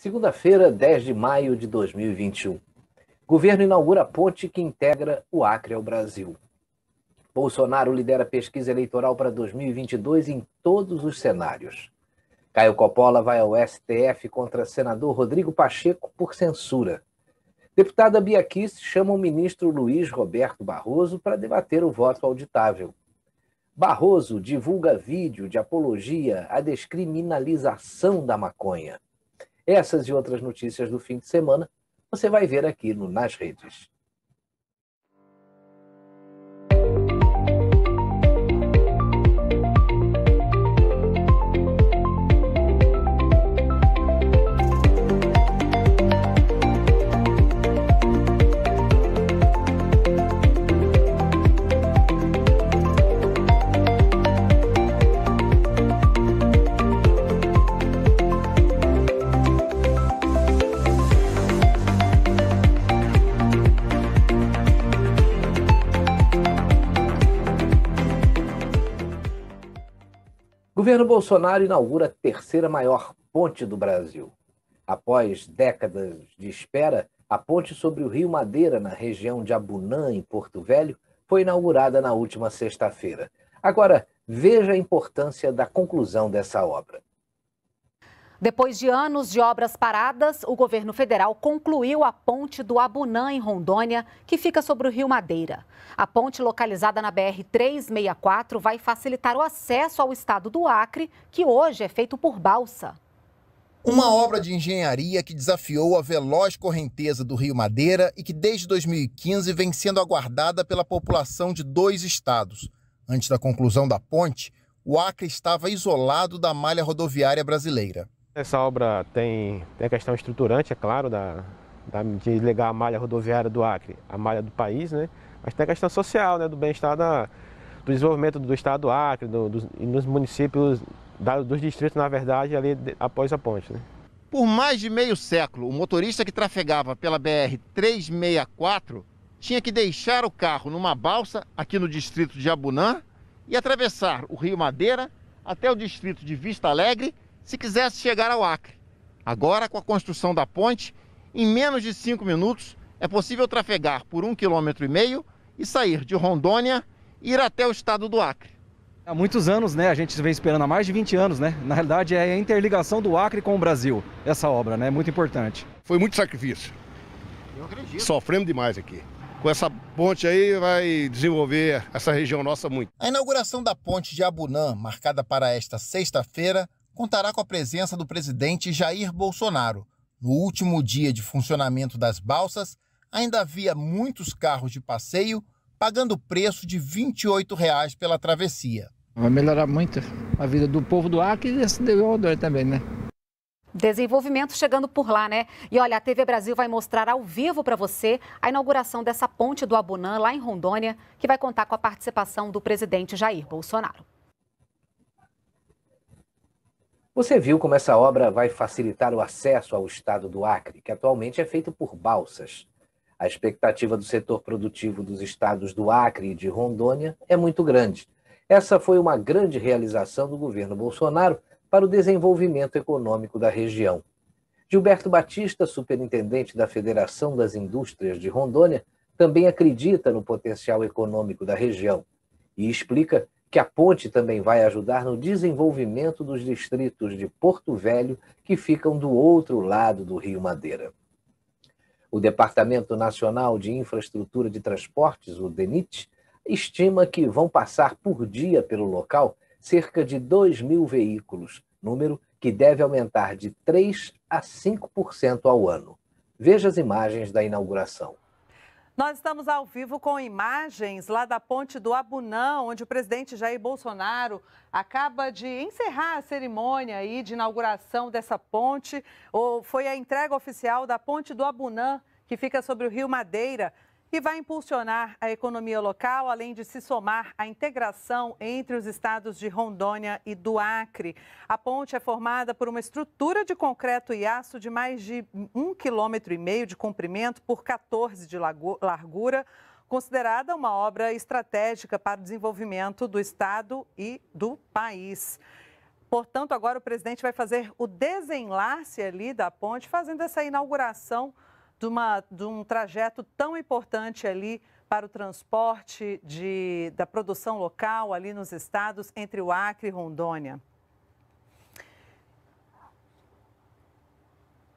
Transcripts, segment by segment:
Segunda-feira, 10 de maio de 2021. Governo inaugura a ponte que integra o Acre ao Brasil. Bolsonaro lidera pesquisa eleitoral para 2022 em todos os cenários. Caio Coppola vai ao STF contra senador Rodrigo Pacheco por censura. Deputada Bia Kicis chama o ministro Luiz Roberto Barroso para debater o voto auditável. Barroso divulga vídeo de apologia à descriminalização da maconha. Essas e outras notícias do fim de semana você vai ver aqui no Nas Redes. Governo Bolsonaro inaugura a terceira maior ponte do Brasil. Após décadas de espera, a ponte sobre o Rio Madeira, na região de Abunã, em Porto Velho, foi inaugurada na última sexta-feira. Agora, veja a importância da conclusão dessa obra. Depois de anos de obras paradas, o governo federal concluiu a ponte do Abunã, em Rondônia, que fica sobre o Rio Madeira. A ponte, localizada na BR-364, vai facilitar o acesso ao estado do Acre, que hoje é feito por balsa. Uma obra de engenharia que desafiou a veloz correnteza do Rio Madeira e que desde 2015 vem sendo aguardada pela população de 2 estados. Antes da conclusão da ponte, o Acre estava isolado da malha rodoviária brasileira. Essa obra tem a questão estruturante, é claro, de ligar a malha rodoviária do Acre à malha do país, né? Mas tem a questão social, né, do bem-estar, do desenvolvimento do estado do Acre, e nos municípios, dos distritos, na verdade, ali após a ponte, né? Por mais de meio século, o motorista que trafegava pela BR-364 tinha que deixar o carro numa balsa aqui no distrito de Abunã e atravessar o Rio Madeira até o distrito de Vista Alegre, se quisesse chegar ao Acre. Agora, com a construção da ponte, em menos de 5 minutos, é possível trafegar por 1,5 km e sair de Rondônia e ir até o estado do Acre. Há muitos anos, né? A gente vem esperando há mais de 20 anos, né? Na realidade, é a interligação do Acre com o Brasil, essa obra, né? É muito importante. Foi muito sacrifício. Eu acredito. Sofremos demais aqui. Com essa ponte aí vai desenvolver essa região nossa muito. A inauguração da ponte de Abunã, marcada para esta sexta-feira, contará com a presença do presidente Jair Bolsonaro. No último dia de funcionamento das balsas, ainda havia muitos carros de passeio pagando o preço de R$ 28 pela travessia. Vai melhorar muito a vida do povo do Acre e desse desenvolvedor também, né? Desenvolvimento chegando por lá, né? E olha, a TV Brasil vai mostrar ao vivo para você a inauguração dessa ponte do Abunã, lá em Rondônia, que vai contar com a participação do presidente Jair Bolsonaro. Você viu como essa obra vai facilitar o acesso ao estado do Acre, que atualmente é feito por balsas. A expectativa do setor produtivo dos estados do Acre e de Rondônia é muito grande. Essa foi uma grande realização do governo Bolsonaro para o desenvolvimento econômico da região. Gilberto Batista, superintendente da Federação das Indústrias de Rondônia, também acredita no potencial econômico da região e explica que a ponte também vai ajudar no desenvolvimento dos distritos de Porto Velho, que ficam do outro lado do Rio Madeira. O Departamento Nacional de Infraestrutura de Transportes, o DENIT, estima que vão passar por dia pelo local cerca de 2.000 veículos, número que deve aumentar de 3% a 5% ao ano. Veja as imagens da inauguração. Nós estamos ao vivo com imagens lá da ponte do Abunã, onde o presidente Jair Bolsonaro acaba de encerrar a cerimônia aí de inauguração dessa ponte. Foi a entrega oficial da ponte do Abunã, que fica sobre o Rio Madeira, e vai impulsionar a economia local, além de se somar à integração entre os estados de Rondônia e do Acre. A ponte é formada por uma estrutura de concreto e aço de mais de 1,5 km de comprimento por 14 de largura, considerada uma obra estratégica para o desenvolvimento do estado e do país. Portanto, agora o presidente vai fazer o desenlace ali da ponte, fazendo essa inauguração de um trajeto tão importante ali para o transporte da produção local ali nos estados entre o Acre e Rondônia.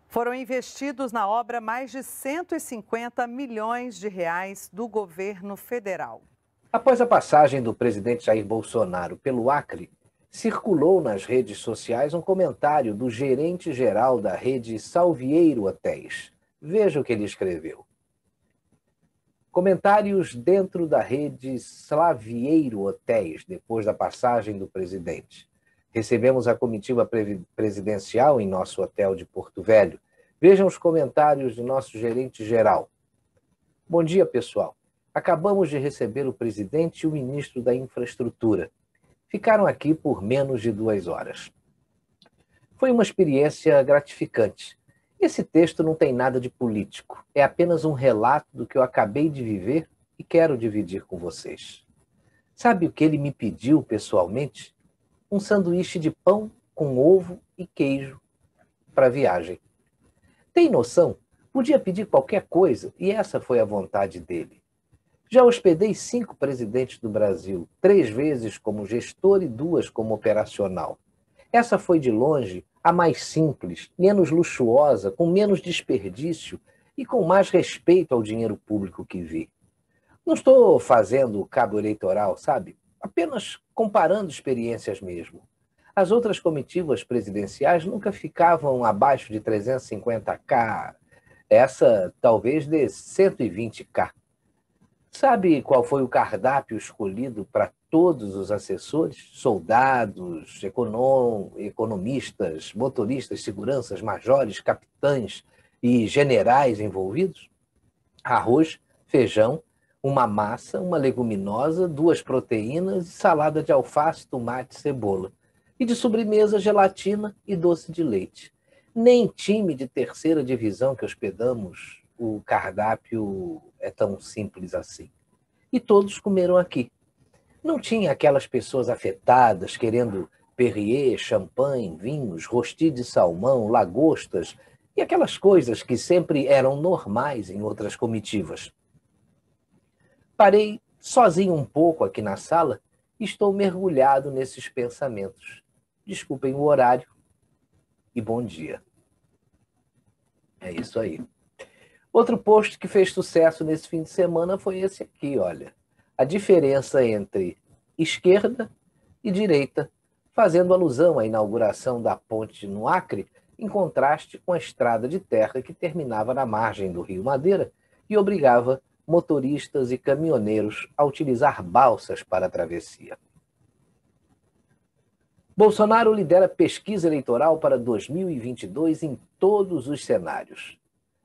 Foram investidos na obra mais de 150 milhões de reais do governo federal. Após a passagem do presidente Jair Bolsonaro pelo Acre, circulou nas redes sociais um comentário do gerente-geral da rede Salvieiro Hotéis. Veja o que ele escreveu. Comentários dentro da rede Salvieiro Hotéis, depois da passagem do presidente. Recebemos a comitiva presidencial em nosso hotel de Porto Velho. Vejam os comentários do nosso gerente-geral. Bom dia, pessoal. Acabamos de receber o presidente e o ministro da Infraestrutura. Ficaram aqui por menos de 2 horas. Foi uma experiência gratificante. Esse texto não tem nada de político. É apenas um relato do que eu acabei de viver e quero dividir com vocês. Sabe o que ele me pediu pessoalmente? Um sanduíche de pão com ovo e queijo para a viagem. Tem noção? Podia pedir qualquer coisa e essa foi a vontade dele. Já hospedei 5 presidentes do Brasil, 3 vezes como gestor e 2 como operacional. Essa foi de longe a mais simples, menos luxuosa, com menos desperdício e com mais respeito ao dinheiro público que vi. Não estou fazendo cabo eleitoral, sabe? Apenas comparando experiências mesmo. As outras comitivas presidenciais nunca ficavam abaixo de 350k. Essa talvez de 120k. Sabe qual foi o cardápio escolhido para todos os assessores? Soldados, economistas, motoristas, seguranças, majores, capitães e generais envolvidos? Arroz, feijão, uma massa, uma leguminosa, 2 proteínas e salada de alface, tomate e cebola. E de sobremesa, gelatina e doce de leite. Nem time de 3ª divisão que hospedamos, o cardápio é tão simples assim. E todos comeram aqui. Não tinha aquelas pessoas afetadas querendo Perrier, champanhe, vinhos, rosti de salmão, lagostas e aquelas coisas que sempre eram normais em outras comitivas. Parei sozinho um pouco aqui na sala e estou mergulhado nesses pensamentos. Desculpem o horário e bom dia. É isso aí. Outro post que fez sucesso nesse fim de semana foi esse aqui, olha. A diferença entre esquerda e direita, fazendo alusão à inauguração da ponte no Acre, em contraste com a estrada de terra que terminava na margem do Rio Madeira e obrigava motoristas e caminhoneiros a utilizar balsas para a travessia. Bolsonaro lidera pesquisa eleitoral para 2022 em todos os cenários.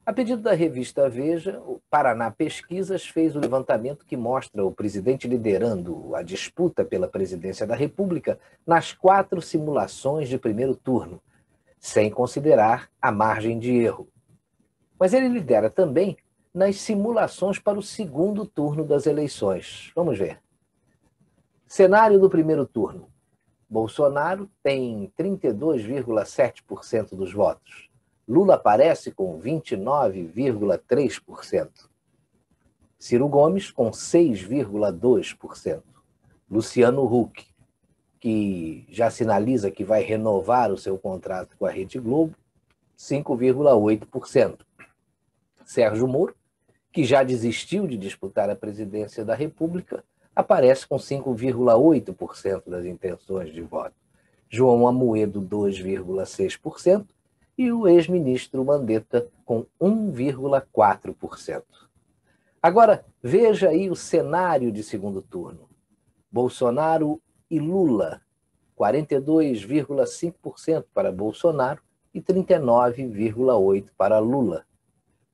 A pedido da revista Veja, o Paraná Pesquisas fez o levantamento que mostra o presidente liderando a disputa pela presidência da República nas 4 simulações de primeiro turno, sem considerar a margem de erro. Mas ele lidera também nas simulações para o segundo turno das eleições. Vamos ver. Cenário do primeiro turno. Bolsonaro tem 32,7% dos votos. Lula aparece com 29,3%. Ciro Gomes com 6,2%. Luciano Huck, que já sinaliza que vai renovar o seu contrato com a Rede Globo, 5,8%. Sérgio Moro, que já desistiu de disputar a presidência da República, aparece com 5,8% das intenções de voto. João Amoedo, 2,6%. E o ex-ministro Mandetta com 1,4%. Agora, veja aí o cenário de segundo turno. Bolsonaro e Lula, 42,5% para Bolsonaro e 39,8% para Lula.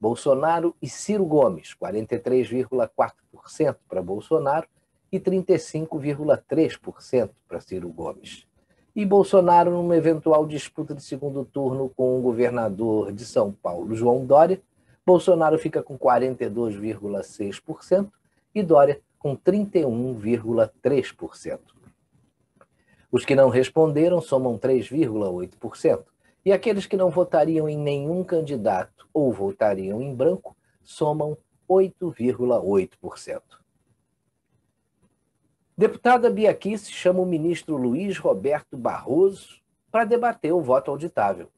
Bolsonaro e Ciro Gomes, 43,4% para Bolsonaro e 35,3% para Ciro Gomes. E Bolsonaro, numa eventual disputa de segundo turno com o governador de São Paulo, João Dória, Bolsonaro fica com 42,6% e Dória com 31,3%. Os que não responderam somam 3,8%, e aqueles que não votariam em nenhum candidato ou votariam em branco somam 8,8%. Deputada Bia Kicis chama o ministro Luiz Roberto Barroso para debater o voto auditável.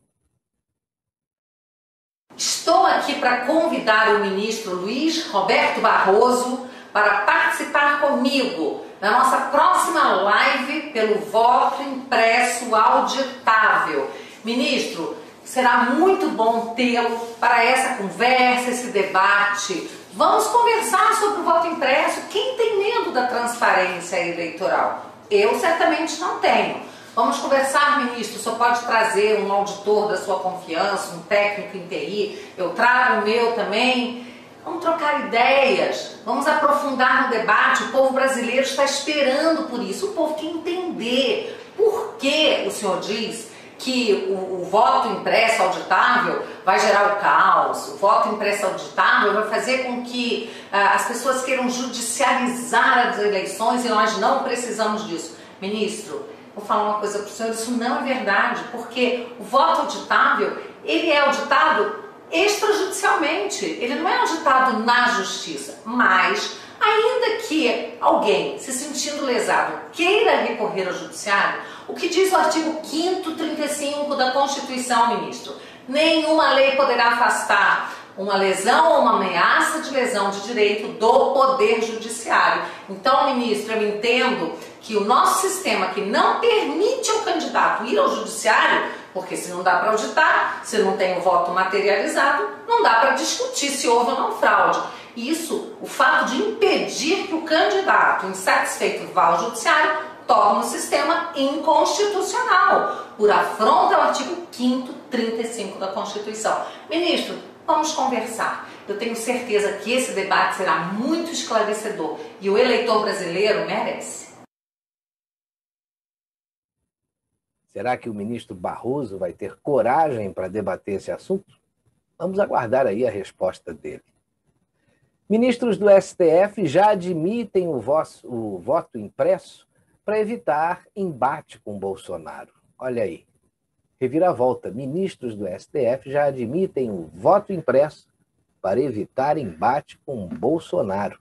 Estou aqui para convidar o ministro Luiz Roberto Barroso para participar comigo na nossa próxima live pelo voto impresso auditável. Ministro, será muito bom tê-lo para essa conversa, esse debate. Vamos conversar sobre o voto impresso. Quem tem medo da transparência eleitoral? Eu certamente não tenho. Vamos conversar, ministro. O senhor pode trazer um auditor da sua confiança, um técnico em TI. Eu trago o meu também. Vamos trocar ideias. Vamos aprofundar no debate. O povo brasileiro está esperando por isso. O povo quer entender por que o senhor diz que o voto impresso auditável vai gerar o caos, o voto impresso auditável vai fazer com que as pessoas queiram judicializar as eleições e nós não precisamos disso. Ministro, vou falar uma coisa para o senhor, isso não é verdade, porque o voto auditável, ele é auditado extrajudicialmente, ele não é auditado na justiça, mas ainda que alguém se sentindo lesado queira recorrer ao judiciário, o que diz o artigo 5º 35 da Constituição, ministro? Nenhuma lei poderá afastar uma lesão ou uma ameaça de lesão de direito do Poder Judiciário. Então, ministro, eu entendo que o nosso sistema que não permite ao candidato ir ao judiciário, porque se não dá para auditar, se não tem o voto materializado, não dá para discutir se houve ou não fraude. Isso, o fato de impedir que o candidato insatisfeito vá ao judiciário, torna o sistema inconstitucional, por afronta ao artigo 5º 35 da Constituição. Ministro, vamos conversar. Eu tenho certeza que esse debate será muito esclarecedor e o eleitor brasileiro merece. Será que o ministro Barroso vai ter coragem para debater esse assunto? Vamos aguardar aí a resposta dele. Ministros do STF já admitem o voto impresso para evitar embate com Bolsonaro. Olha aí, reviravolta. Ministros do STF já admitem o voto impresso para evitar embate com Bolsonaro.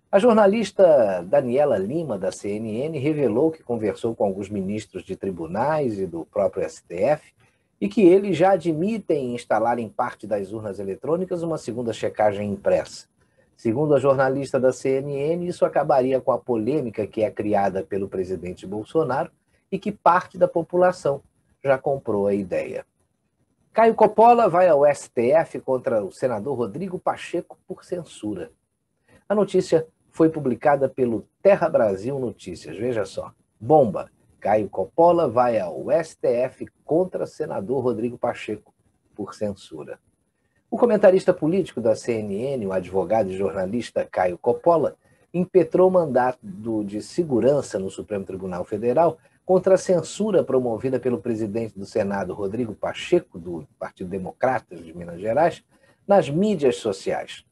A jornalista Daniela Lima, da CNN, revelou que conversou com alguns ministros de tribunais e do próprio STF e que eles já admitem instalar em parte das urnas eletrônicas uma segunda checagem impressa. Segundo a jornalista da CNN, isso acabaria com a polêmica que é criada pelo presidente Bolsonaro e que parte da população já comprou a ideia. Caio Coppola vai ao STF contra o senador Rodrigo Pacheco por censura. A notícia foi publicada pelo Terra Brasil Notícias. Veja só. Bomba. Caio Coppola vai ao STF contra senador Rodrigo Pacheco por censura. O comentarista político da CNN, o advogado e jornalista Caio Coppola, impetrou mandato de segurança no Supremo Tribunal Federal contra a censura promovida pelo presidente do Senado, Rodrigo Pacheco, do Partido Democratas de Minas Gerais, nas mídias sociais.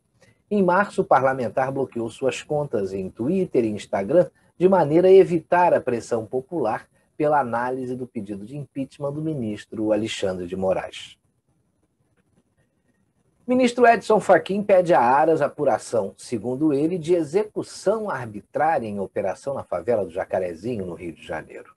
Em março, o parlamentar bloqueou suas contas em Twitter e Instagram de maneira a evitar a pressão popular pela análise do pedido de impeachment do ministro Alexandre de Moraes. O ministro Edson Fachin pede a Aras apuração, segundo ele, de execução arbitrária em operação na favela do Jacarezinho, no Rio de Janeiro.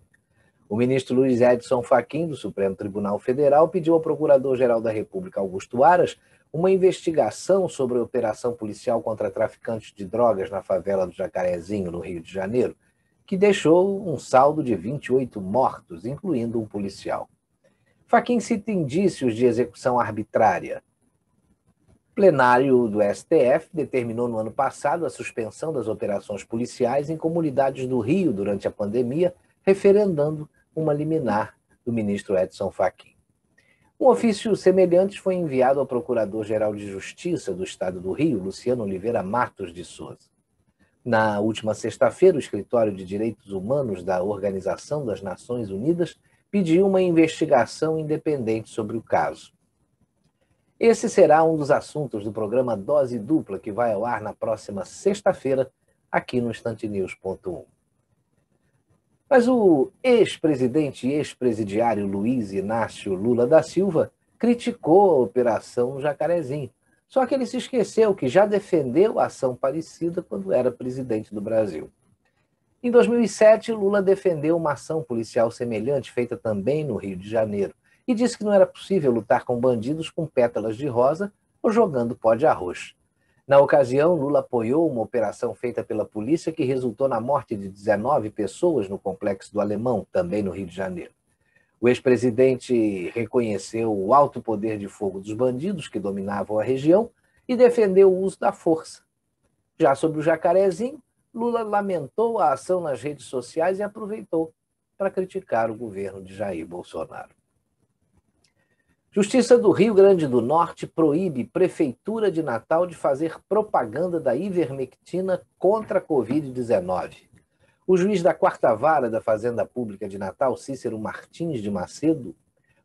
O ministro Luiz Edson Fachin, do Supremo Tribunal Federal, pediu ao Procurador-Geral da República, Augusto Aras, uma investigação sobre a operação policial contra traficantes de drogas na favela do Jacarezinho, no Rio de Janeiro, que deixou um saldo de 28 mortos, incluindo um policial. Fachin cita indícios de execução arbitrária. O plenário do STF determinou no ano passado a suspensão das operações policiais em comunidades do Rio durante a pandemia, referendando uma liminar do ministro Edson Fachin. Um ofício semelhante foi enviado ao Procurador-Geral de Justiça do Estado do Rio, Luciano Oliveira Matos de Souza. Na última sexta-feira, o Escritório de Direitos Humanos da Organização das Nações Unidas pediu uma investigação independente sobre o caso. Esse será um dos assuntos do programa Dose Dupla, que vai ao ar na próxima sexta-feira, aqui no instantenews.1. Mas o ex-presidente e ex-presidiário Luiz Inácio Lula da Silva criticou a operação no Jacarezinho. Só que ele se esqueceu que já defendeu ação parecida quando era presidente do Brasil. Em 2007, Lula defendeu uma ação policial semelhante feita também no Rio de Janeiro e disse que não era possível lutar com bandidos com pétalas de rosa ou jogando pó de arroz. Na ocasião, Lula apoiou uma operação feita pela polícia que resultou na morte de 19 pessoas no Complexo do Alemão, também no Rio de Janeiro. O ex-presidente reconheceu o alto poder de fogo dos bandidos que dominavam a região e defendeu o uso da força. Já sobre o Jacarezinho, Lula lamentou a ação nas redes sociais e aproveitou para criticar o governo de Jair Bolsonaro. Justiça do Rio Grande do Norte proíbe Prefeitura de Natal de fazer propaganda da ivermectina contra a Covid-19. O juiz da 4ª Vara da Fazenda Pública de Natal, Cícero Martins de Macedo,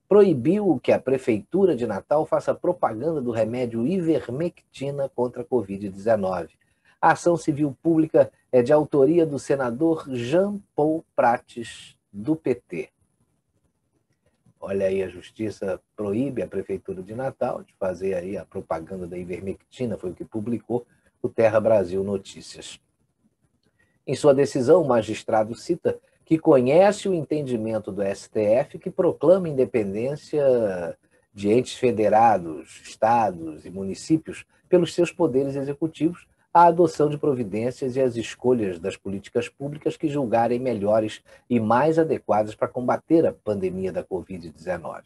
proibiu que a Prefeitura de Natal faça propaganda do remédio ivermectina contra a Covid-19. A ação civil pública é de autoria do senador Jean Paul Prates, do PT. Olha aí, a Justiça proíbe a Prefeitura de Natal de fazer aí a propaganda da ivermectina, foi o que publicou o Terra Brasil Notícias. Em sua decisão, o magistrado cita que conhece o entendimento do STF que proclama independência de entes federados, estados e municípios pelos seus poderes executivos, a adoção de providências e as escolhas das políticas públicas que julgarem melhores e mais adequadas para combater a pandemia da Covid-19.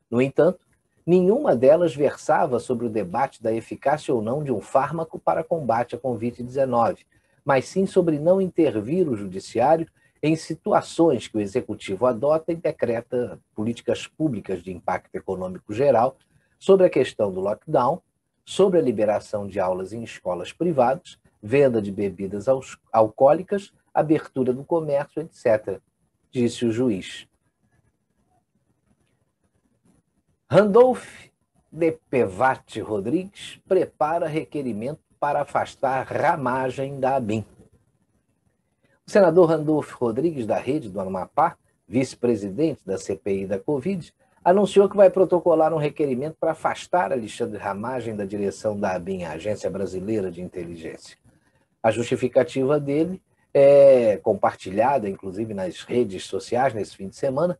No entanto, nenhuma delas versava sobre o debate da eficácia ou não de um fármaco para combate à Covid-19, mas sim sobre não intervir o judiciário em situações que o executivo adota e decreta políticas públicas de impacto econômico geral sobre a questão do lockdown, sobre a liberação de aulas em escolas privadas, venda de bebidas alcoólicas, abertura do comércio, etc., disse o juiz. Randolph de Pevate Rodrigues prepara requerimento para afastar Ramagem da ABIN. O senador Randolph Rodrigues, da Rede do Amapá, vice-presidente da CPI da Covid, anunciou que vai protocolar um requerimento para afastar Alexandre Ramagem da direção da ABIN, a Agência Brasileira de Inteligência. A justificativa dele é compartilhada, inclusive nas redes sociais nesse fim de semana,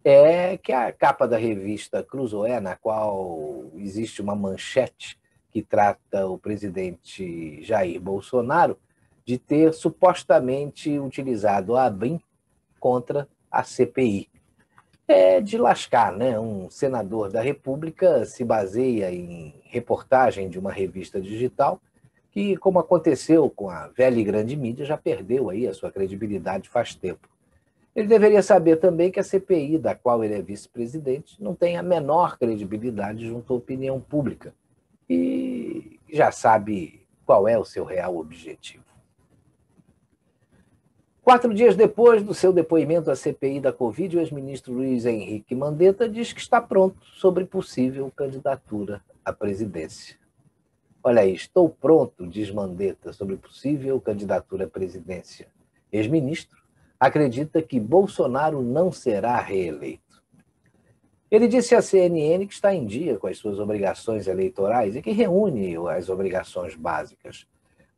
é que a capa da revista Cruzoé, na qual existe uma manchete que trata o presidente Jair Bolsonaro de ter supostamente utilizado a ABIN contra a CPI. É de lascar, né? Um senador da República se baseia em reportagem de uma revista digital que, como aconteceu com a velha e grande mídia, já perdeu aí a sua credibilidade faz tempo. Ele deveria saber também que a CPI, da qual ele é vice-presidente, não tem a menor credibilidade junto à opinião pública e já sabe qual é o seu real objetivo. 4 dias depois do seu depoimento à CPI da Covid, o ex-ministro Luiz Henrique Mandetta diz que está pronto sobre possível candidatura à presidência. Olha aí, estou pronto, diz Mandetta, sobre possível candidatura à presidência. Ex-ministro acredita que Bolsonaro não será reeleito. Ele disse à CNN que está em dia com as suas obrigações eleitorais e que reúne as obrigações básicas.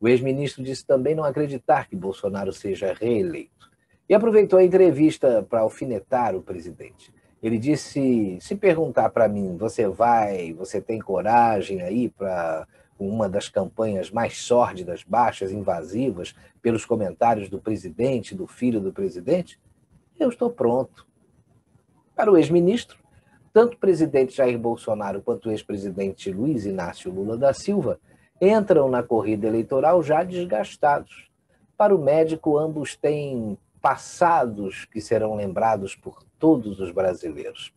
O ex-ministro disse também não acreditar que Bolsonaro seja reeleito. E aproveitou a entrevista para alfinetar o presidente. Ele disse, se perguntar para mim, você tem coragem aí para uma das campanhas mais sórdidas, baixas, invasivas, pelos comentários do presidente, do filho do presidente? Eu estou pronto. Para o ex-ministro, tanto o presidente Jair Bolsonaro quanto o ex-presidente Luiz Inácio Lula da Silva entram na corrida eleitoral já desgastados. Para o médico, ambos têm passados que serão lembrados por todos os brasileiros.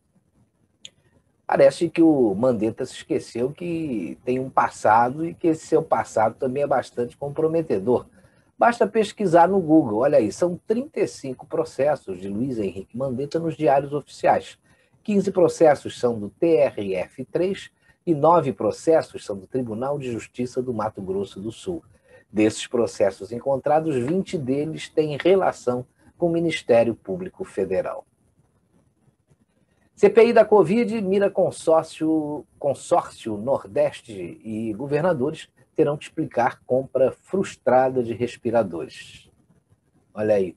Parece que o Mandetta se esqueceu que tem um passado e que esse seu passado também é bastante comprometedor. Basta pesquisar no Google. Olha aí, são 35 processos de Luiz Henrique Mandetta nos diários oficiais. 15 processos são do TRF3 e 9 processos são do Tribunal de Justiça do Mato Grosso do Sul. Desses processos encontrados, 20 deles têm relação com o Ministério Público Federal. CPI da Covid mira consórcio Nordeste e governadores terão que explicar compra frustrada de respiradores. Olha aí.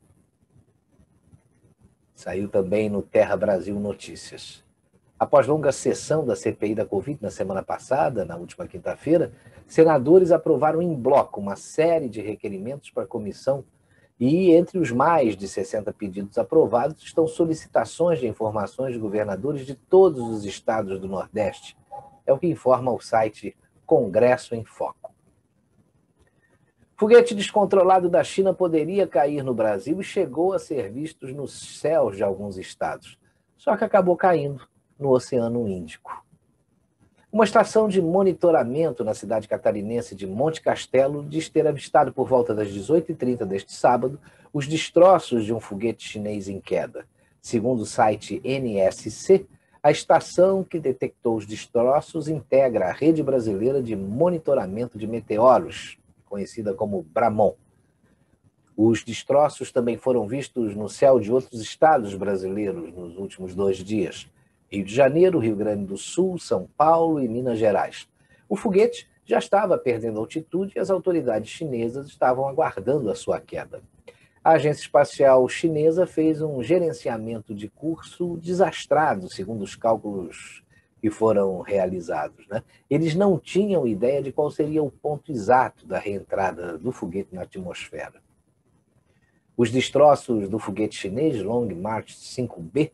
Saiu também no Terra Brasil Notícias. Após longa sessão da CPI da Covid na semana passada, na última quinta-feira, senadores aprovaram em bloco uma série de requerimentos para a comissão e, entre os mais de 60 pedidos aprovados, estão solicitações de informações de governadores de todos os estados do Nordeste. É o que informa o site Congresso em Foco. Foguete descontrolado da China poderia cair no Brasil e chegou a ser visto nos céus de alguns estados. Só que acabou caindo no Oceano Índico. Uma estação de monitoramento na cidade catarinense de Monte Castelo diz ter avistado por volta das 18h30 deste sábado os destroços de um foguete chinês em queda. Segundo o site NSC, a estação que detectou os destroços integra a Rede Brasileira de Monitoramento de Meteoros, conhecida como Bramon. Os destroços também foram vistos no céu de outros estados brasileiros nos últimos 2 dias. Rio de Janeiro, Rio Grande do Sul, São Paulo e Minas Gerais. O foguete já estava perdendo altitude e as autoridades chinesas estavam aguardando a sua queda. A Agência Espacial Chinesa fez um gerenciamento de curso desastrado, segundo os cálculos que foram realizados, né? Eles não tinham ideia de qual seria o ponto exato da reentrada do foguete na atmosfera. Os destroços do foguete chinês Long March 5B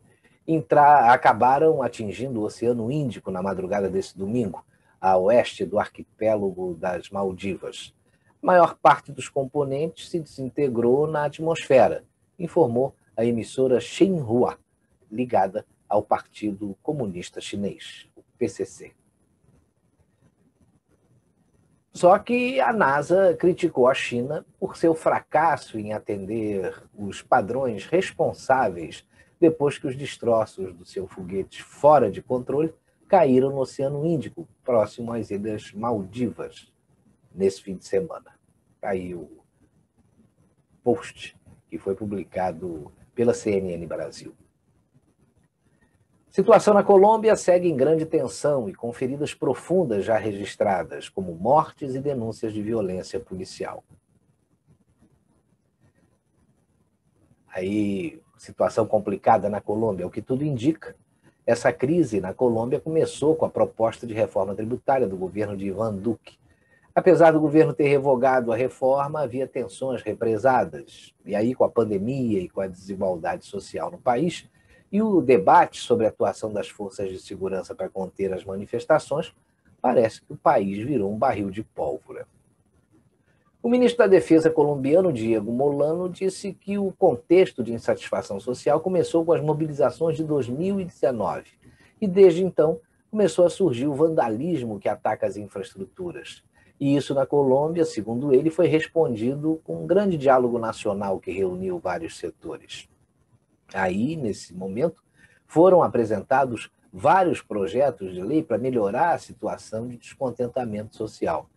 acabaram atingindo o Oceano Índico na madrugada desse domingo, a oeste do arquipélago das Maldivas. A maior parte dos componentes se desintegrou na atmosfera, informou a emissora Xinhua, ligada ao Partido Comunista Chinês, o PCC. Só que a NASA criticou a China por seu fracasso em atender os padrões responsáveis depois que os destroços do seu foguete fora de controle caíram no Oceano Índico, próximo às Ilhas Maldivas, nesse fim de semana. Aí o post que foi publicado pela CNN Brasil. Situação na Colômbia segue em grande tensão e com feridas profundas já registradas, como mortes e denúncias de violência policial. Aí, situação complicada na Colômbia, o que tudo indica. Essa crise na Colômbia começou com a proposta de reforma tributária do governo de Iván Duque. Apesar do governo ter revogado a reforma, havia tensões represadas. E aí, com a pandemia e com a desigualdade social no país, e o debate sobre a atuação das forças de segurança para conter as manifestações, parece que o país virou um barril de pólvora. O ministro da Defesa colombiano, Diego Molano, disse que o contexto de insatisfação social começou com as mobilizações de 2019 e, desde então, começou a surgir o vandalismo que ataca as infraestruturas. E isso na Colômbia, segundo ele, foi respondido com um grande diálogo nacional que reuniu vários setores. Aí, nesse momento, foram apresentados vários projetos de lei para melhorar a situação de descontentamento social.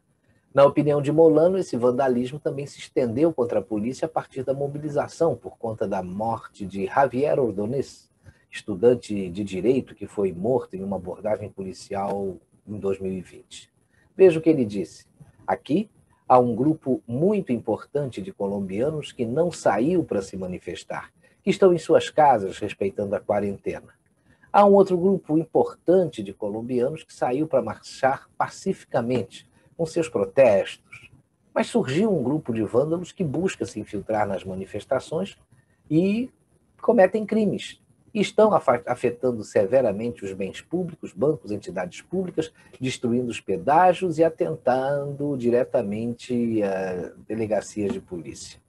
Na opinião de Molano, esse vandalismo também se estendeu contra a polícia a partir da mobilização por conta da morte de Javier Ordóñez, estudante de direito que foi morto em uma abordagem policial em 2020. Veja o que ele disse. Aqui há um grupo muito importante de colombianos que não saiu para se manifestar, que estão em suas casas respeitando a quarentena. Há um outro grupo importante de colombianos que saiu para marchar pacificamente, com seus protestos. Mas surgiu um grupo de vândalos que busca se infiltrar nas manifestações e cometem crimes. E estão afetando severamente os bens públicos, bancos, entidades públicas, destruindo os pedágios e atentando diretamente a delegacias de polícia.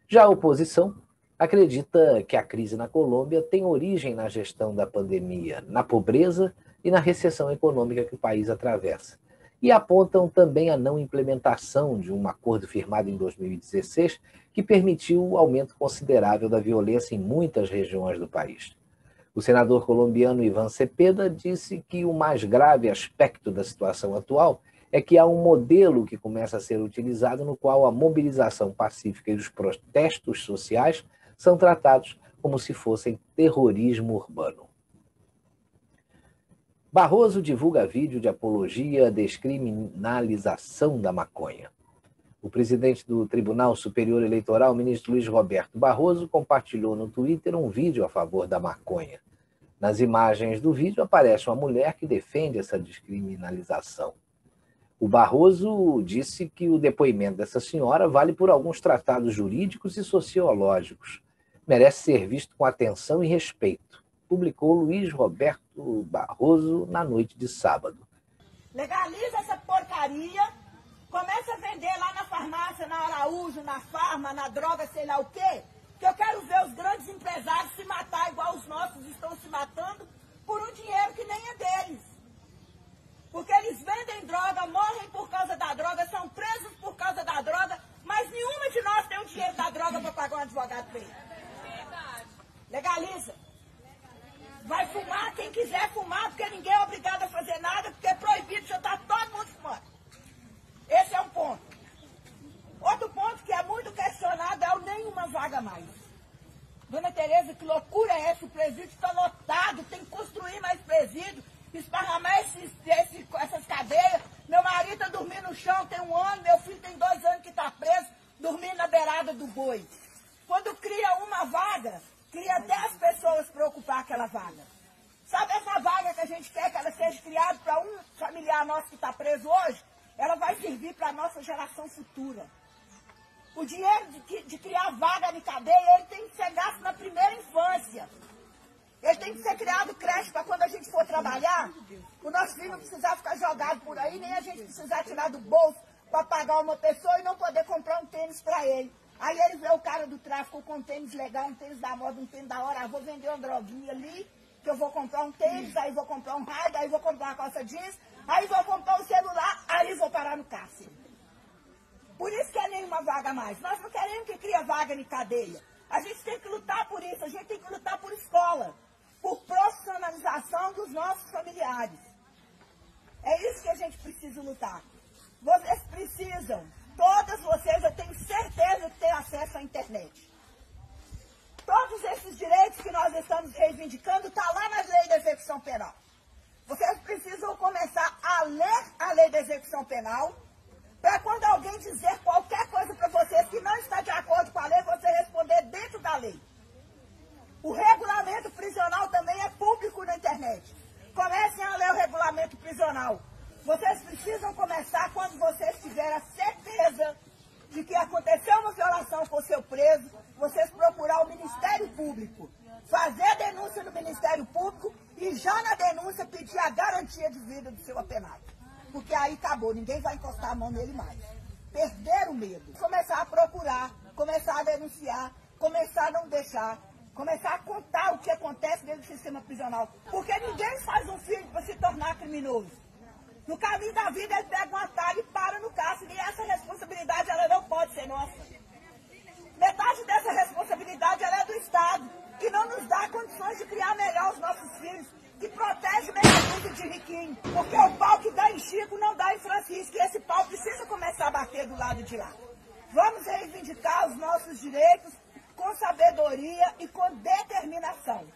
Já a oposição acredita que a crise na Colômbia tem origem na gestão da pandemia, na pobreza e na recessão econômica que o país atravessa. E apontam também a não implementação de um acordo firmado em 2016 que permitiu o aumento considerável da violência em muitas regiões do país. O senador colombiano Iván Cepeda disse que o mais grave aspecto da situação atual é que há um modelo que começa a ser utilizado no qual a mobilização pacífica e os protestos sociais são tratados como se fossem terrorismo urbano. Barroso divulga vídeo de apologia à descriminalização da maconha. O presidente do Tribunal Superior Eleitoral, ministro Luiz Roberto Barroso, compartilhou no Twitter um vídeo a favor da maconha. Nas imagens do vídeo aparece uma mulher que defende essa descriminalização. O Barroso disse que o depoimento dessa senhora vale por alguns tratados jurídicos e sociológicos. Merece ser visto com atenção e respeito, publicou Luiz Roberto Barroso na noite de sábado. Legaliza essa porcaria, começa a vender lá na farmácia, na Araújo, na Farma, na droga, sei lá o quê, que eu quero ver os grandes empresários se matar igual os nossos estão se matando por um dinheiro que nem é deles. Porque eles vendem droga, morrem por causa da droga, são presos por causa da droga, mas nenhuma de nós tem o dinheiro da droga para pagar um advogado para ele. Legaliza. Vai fumar quem quiser fumar, porque ninguém é obrigado a fazer nada, porque é proibido, já está todo mundo fumando. Esse é um ponto. Outro ponto que é muito questionado é o nenhuma vaga mais. Dona Tereza, que loucura é essa? O presídio está lotado, tem que construir mais presídio, esparramar essas cadeias. Meu marido está dormindo no chão, tem 1 ano, meu filho tem 2 anos que está preso, dormindo na beirada do boi. Quando cria uma vaga, cria 10 pessoas para ocupar aquela vaga. Sabe essa vaga que a gente quer que ela seja criada para um familiar nosso que está preso hoje? Ela vai servir para a nossa geração futura. O dinheiro de criar vaga de cadeia, ele tem que ser gasto na primeira infância. Ele tem que ser criado creche para quando a gente for trabalhar, o nosso filho não precisar ficar jogado por aí, nem a gente precisar tirar do bolso para pagar uma pessoa e não poder comprar um tênis para ele. Aí ele vê o cara do tráfico com um tênis legal, um tênis da moda, um tênis da hora, ah, vou vender uma droguinha ali, que eu vou comprar um tênis, aí vou comprar um raio, aí vou comprar uma calça jeans, aí vou comprar um celular, aí vou parar no cárcere. Por isso que é nenhuma vaga mais. Nós não queremos que crie vaga em cadeia. A gente tem que lutar por isso, a gente tem que lutar por escola, por profissionalização dos nossos familiares. É isso que a gente precisa lutar. Vocês precisam, todas vocês, eu tenho certeza que têm acesso à internet. Todos esses direitos que nós estamos reivindicando estão lá na lei da execução penal. Vocês precisam começar a ler a lei da execução penal, para quando alguém dizer qualquer coisa para vocês que não está de acordo com a lei, você responder dentro da lei. O regulamento prisional também é público na internet. Comecem a ler o regulamento prisional. Vocês precisam começar quando vocês tiverem a certeza de que aconteceu uma violação com o seu preso, vocês procurar o Ministério Público, fazer a denúncia no Ministério Público e já na denúncia pedir a garantia de vida do seu apenado. Porque aí acabou, ninguém vai encostar a mão nele mais. Perder o medo. Começar a procurar, começar a denunciar, começar a não deixar, começar a contar o que acontece dentro do sistema prisional. Porque ninguém faz um filho para se tornar criminoso. No caminho da vida ele pega um atalho e para no cárcere. E essa responsabilidade ela não pode ser nossa. Metade dessa responsabilidade ela é do Estado, que não nos dá condições de criar melhor os nossos filhos, que protege meio mundo de riquinho. Porque o pau que dá em Chico não dá em Francisco. E esse pau precisa começar a bater do lado de lá. Vamos reivindicar os nossos direitos com sabedoria e com determinação.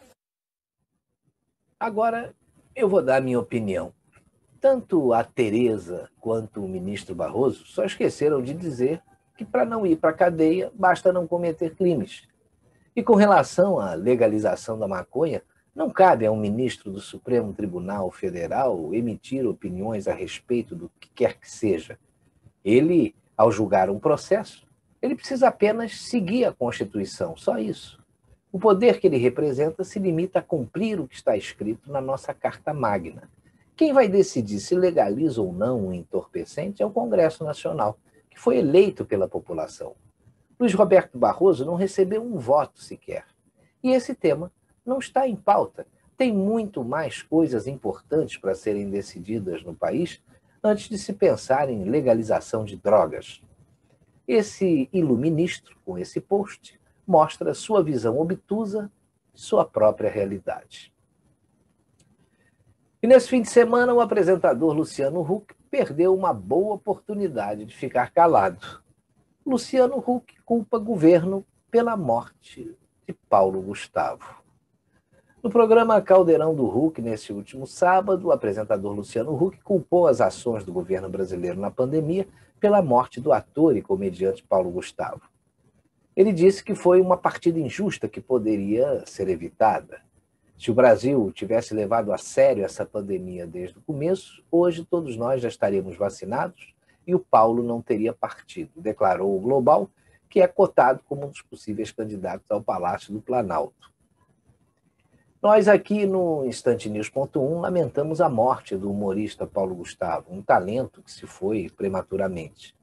Agora eu vou dar a minha opinião. Tanto a Tereza quanto o ministro Barroso só esqueceram de dizer que para não ir para a cadeia basta não cometer crimes. E com relação à legalização da maconha, não cabe a um ministro do Supremo Tribunal Federal emitir opiniões a respeito do que quer que seja. Ele, ao julgar um processo, ele precisa apenas seguir a Constituição, só isso. O poder que ele representa se limita a cumprir o que está escrito na nossa Carta Magna. Quem vai decidir se legaliza ou não um entorpecente é o Congresso Nacional, que foi eleito pela população. Luiz Roberto Barroso não recebeu um voto sequer. E esse tema não está em pauta. Tem muito mais coisas importantes para serem decididas no país antes de se pensar em legalização de drogas. Esse iluministro, com esse post, mostra sua visão obtusa de sua própria realidade. E nesse fim de semana, o apresentador Luciano Huck perdeu uma boa oportunidade de ficar calado. Luciano Huck culpa governo pela morte de Paulo Gustavo. No programa Caldeirão do Huck, nesse último sábado, o apresentador Luciano Huck culpou as ações do governo brasileiro na pandemia pela morte do ator e comediante Paulo Gustavo. Ele disse que foi uma partida injusta que poderia ser evitada. Se o Brasil tivesse levado a sério essa pandemia desde o começo, hoje todos nós já estaríamos vacinados e o Paulo não teria partido, declarou o Global, que é cotado como um dos possíveis candidatos ao Palácio do Planalto. Nós aqui no InstanteNews.1 lamentamos a morte do humorista Paulo Gustavo, um talento que se foi prematuramente.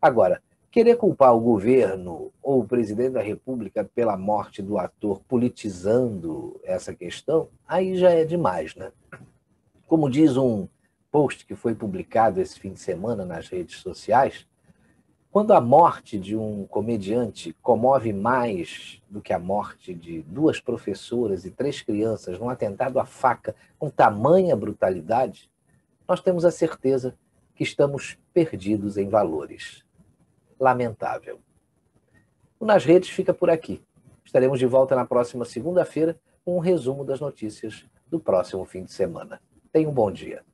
Agora, querer culpar o governo ou o presidente da República pela morte do ator politizando essa questão, aí já é demais, né? Como diz um post que foi publicado esse fim de semana nas redes sociais, quando a morte de um comediante comove mais do que a morte de 2 professoras e 3 crianças num atentado à faca com tamanha brutalidade, nós temos a certeza que estamos perdidos em valores. Lamentável. O Nas Redes fica por aqui. Estaremos de volta na próxima segunda-feira com um resumo das notícias do próximo fim de semana. Tenha um bom dia.